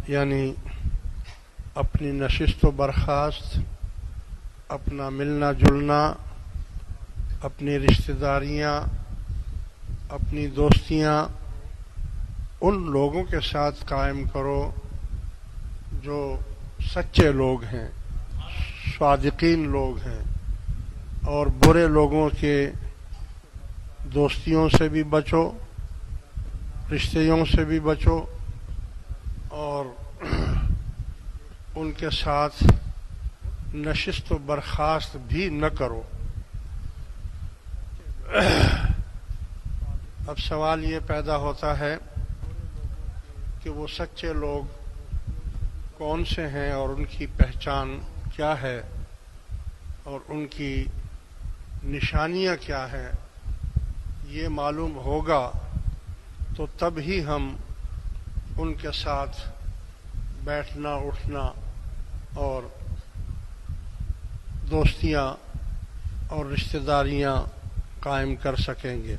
یعنی اپنی نشست و برخاست، اپنا ملنا جلنا، اپنی رشتہ داریاں، اپنی دوستیاں ان لوگوں کے ساتھ قائم کرو جو سچے لوگ ہیں، صادقین لوگ ہیں، اور برے لوگوں کے دوستیوں سے بھی بچو، رشتوں سے بھی بچو، اور ان کے ساتھ نشست و برخاست بھی نہ کرو۔ اب سوال یہ پیدا ہوتا ہے کہ وہ سچے لوگ کون سے ہیں اور ان کی پہچان کیا ہے اور ان کی نشانیاں کیا ہیں۔ یہ معلوم ہوگا تو تب ہی ہم ان کے ساتھ بیٹھنا اٹھنا اور دوستیاں اور رشتہ داریاں قائم کر سکیں گے۔